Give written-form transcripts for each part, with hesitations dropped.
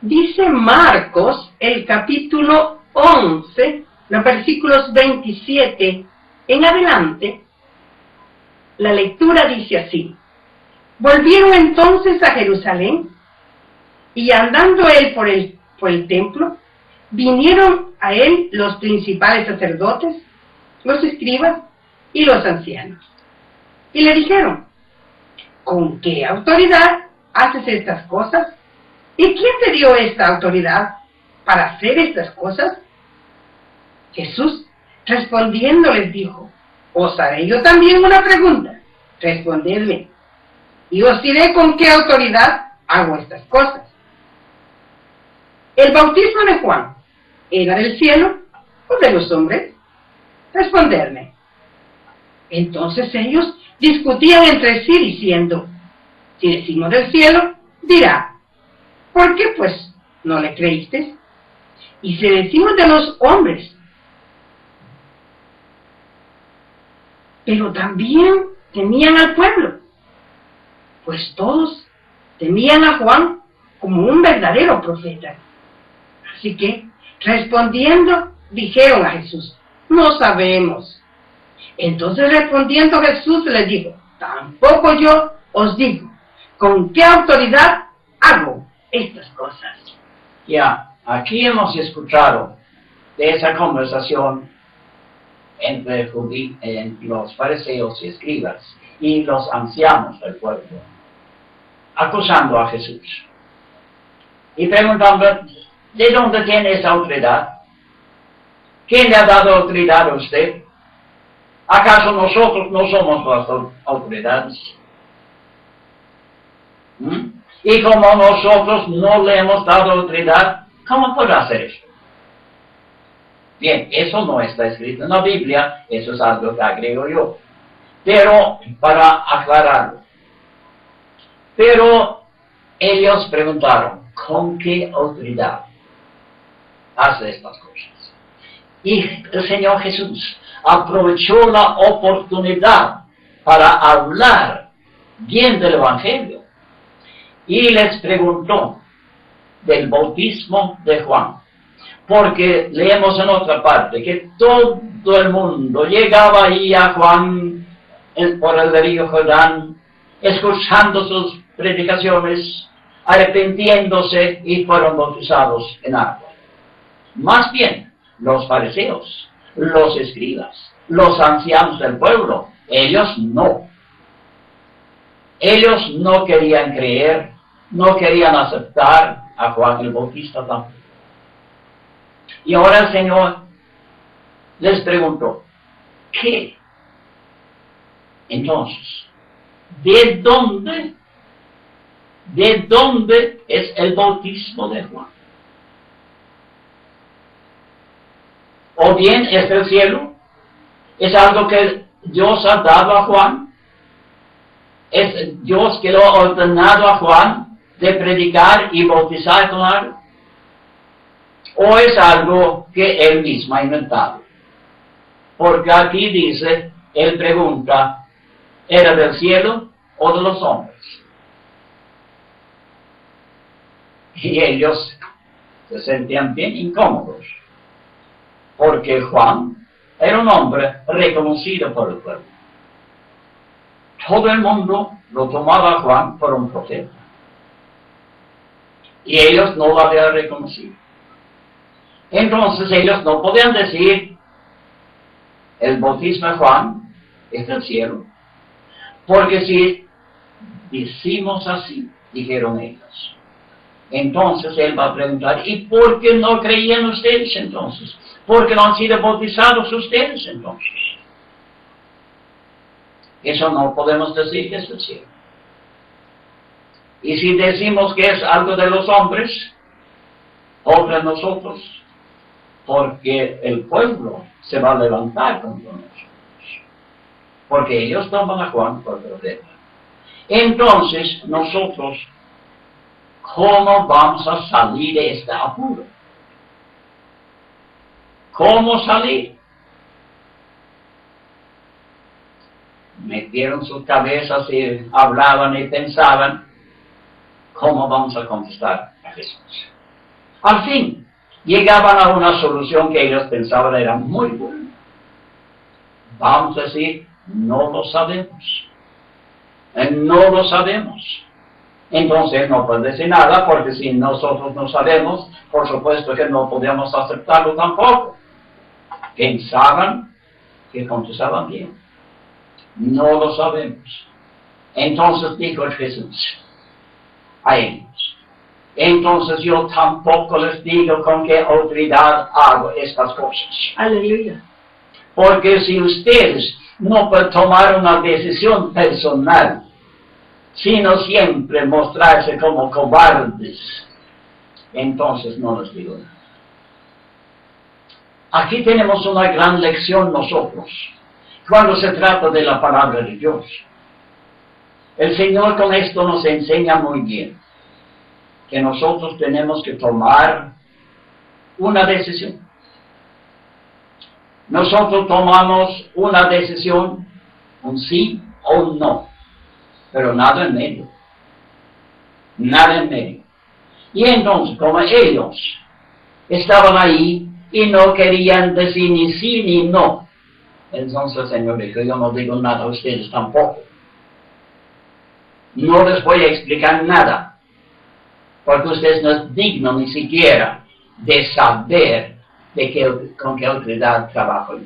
Dice Marcos, el capítulo 11, los versículos 27 en adelante, la lectura dice así: volvieron entonces a Jerusalén, y andando él por el templo, vinieron a él los principales sacerdotes, los escribas y los ancianos, y le dijeron: ¿con qué autoridad haces estas cosas? ¿Y quién te dio esta autoridad para hacer estas cosas? Jesús, respondiendo, les dijo: os haré yo también una pregunta, respondedme, y os diré con qué autoridad hago estas cosas. ¿El bautismo de Juan era del cielo o de los hombres? Respondedme. Entonces ellos discutían entre sí diciendo: si decimos del cielo, dirá: ¿por qué pues no le creísteis? Y si decimos de los hombres, pero también temían al pueblo, pues todos temían a Juan como un verdadero profeta. Así que, respondiendo, dijeron a Jesús: no sabemos. Entonces respondiendo Jesús les dijo: tampoco yo os digo con qué autoridad hago estas cosas. Ya, aquí hemos escuchado de esa conversación entre los fariseos y escribas y los ancianos del pueblo, acusando a Jesús y preguntando: ¿de dónde tiene esa autoridad? ¿Quién le ha dado autoridad a usted? ¿Acaso nosotros no somos las autoridades? Y como nosotros no le hemos dado autoridad, ¿cómo podrá hacer esto? Bien, eso no está escrito en la Biblia, eso es algo que agrego yo. Pero, para aclararlo. Pero ellos preguntaron: ¿con qué autoridad hace estas cosas? Y el Señor Jesús aprovechó la oportunidad para hablar bien del Evangelio. Y les preguntó del bautismo de Juan. Porque leemos en otra parte que todo el mundo llegaba ahí a Juan por el río Jordán, escuchando sus predicaciones, arrepintiéndose, y fueron bautizados en agua. Más bien, los fariseos, los escribas, los ancianos del pueblo, ellos no. Ellos no querían creer, no querían aceptar a Juan el Bautista tampoco. Y ahora el Señor les preguntó: ¿qué? Entonces, ¿de dónde es el bautismo de Juan? ¿O bien es del cielo? ¿Es algo que Dios ha dado a Juan? ¿Es Dios que lo ha ordenado a Juan de predicar y bautizar con agua? ¿O es algo que él mismo ha inventado? Porque aquí dice, él pregunta: ¿era del cielo o de los hombres? Y ellos se sentían bien incómodos, porque Juan era un hombre reconocido por el pueblo. Todo el mundo lo tomaba a Juan por un profeta, y ellos no lo habían reconocido. Entonces ellos no podían decir: el bautismo de Juan es del cielo. Porque si decimos así, dijeron ellos, entonces él va a preguntar: ¿y por qué no creían ustedes entonces? ¿Por qué no han sido bautizados ustedes entonces? Eso no podemos decir que es del cielo. Y si decimos que es algo de los hombres, obra nosotros, porque el pueblo se va a levantar contra nosotros, porque ellos toman a Juan por profeta. Entonces, nosotros, ¿cómo vamos a salir de este apuro? ¿Cómo salir? Metieron sus cabezas y hablaban y pensaban: ¿cómo vamos a contestar a Jesús? Al fin, llegaban a una solución que ellos pensaban era muy buena. Vamos a decir, no lo sabemos. No lo sabemos. Entonces no puede decir nada, porque si nosotros no sabemos, por supuesto que no podemos aceptarlo tampoco. Pensaban que contestaban bien. No lo sabemos. Entonces dijo Jesús a ellos: entonces yo tampoco les digo con qué autoridad hago estas cosas. Aleluya. Porque si ustedes no pueden tomar una decisión personal, sino siempre mostrarse como cobardes, entonces no les digo nada. Aquí tenemos una gran lección nosotros, cuando se trata de la palabra de Dios. El Señor con esto nos enseña muy bien que nosotros tenemos que tomar una decisión. Nosotros tomamos una decisión, un sí o un no, pero nada en medio. Nada en medio. Y entonces, como ellos estaban ahí y no querían decir ni sí ni no, entonces el Señor dijo: yo no digo nada a ustedes tampoco. No les voy a explicar nada, porque ustedes no es digno ni siquiera de saber con qué autoridad trabajo yo.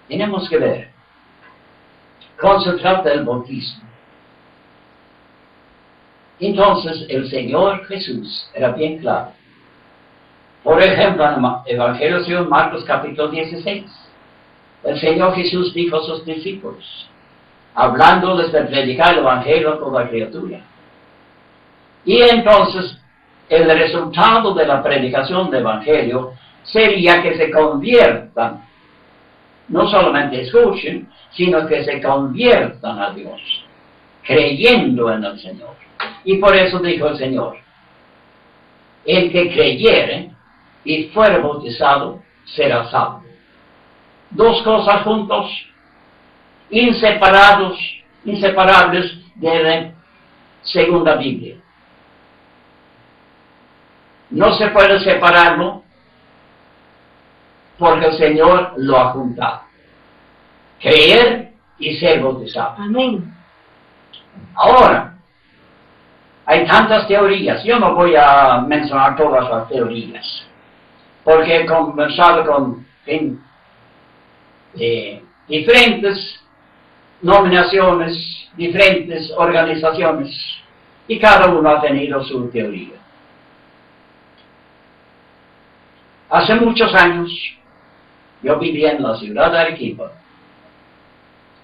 Tenemos que ver, cuando se trata del bautismo. Entonces el Señor Jesús era bien claro. Por ejemplo, en el Evangelio según Marcos capítulo 16, el Señor Jesús dijo a sus discípulos, hablándoles de predicar el Evangelio a toda criatura. Y entonces, el resultado de la predicación del Evangelio sería que se conviertan, no solamente escuchen, sino que se conviertan a Dios, creyendo en el Señor. Y por eso dijo el Señor: el que creyere y fuere bautizado será salvo. Dos cosas juntos, inseparables de la segunda Biblia. No se puede separarlo porque el Señor lo ha juntado. Creer y ser bautizado. Amén. Ahora, hay tantas teorías. Yo no voy a mencionar todas las teorías, porque he conversado con diferentes nominaciones, diferentes organizaciones, y cada uno ha tenido su teoría. Hace muchos años, yo vivía en la ciudad de Arequipa.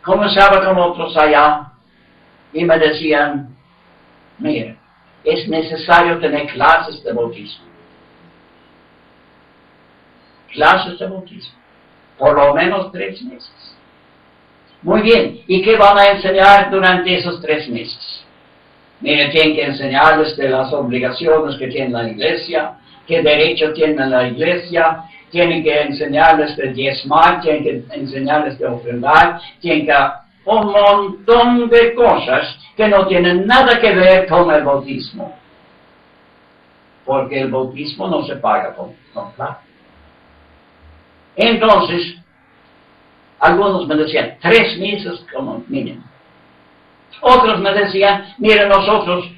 Comenzaba con otros allá y me decían: mira, es necesario tener clases de bautismo. Clases de bautismo. Por lo menos 3 meses. Muy bien, ¿y qué van a enseñar durante esos 3 meses? Mire, tienen que enseñarles de las obligaciones que tiene la iglesia, qué derecho tiene la iglesia, tienen que enseñarles de diezmar, tienen que enseñarles de ofrendar, tienen que un montón de cosas que no tienen nada que ver con el bautismo. Porque el bautismo no se paga con plata. Entonces, algunos me decían 3 meses como mínimo. Otros me decían: mire, nosotros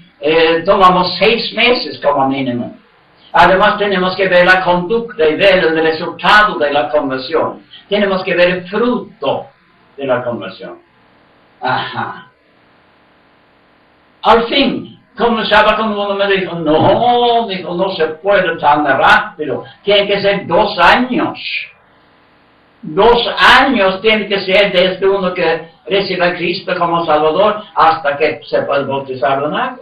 tomamos 6 meses como mínimo. Además tenemos que ver la conducta y ver el resultado de la conversión. Tenemos que ver el fruto de la conversión. Ajá. Al fin, comenzaba con uno me dijo: no se puede tan rápido. Tiene que ser 2 años. 2 años tiene que ser desde uno que recibe a Cristo como Salvador hasta que se puede bautizar en agua.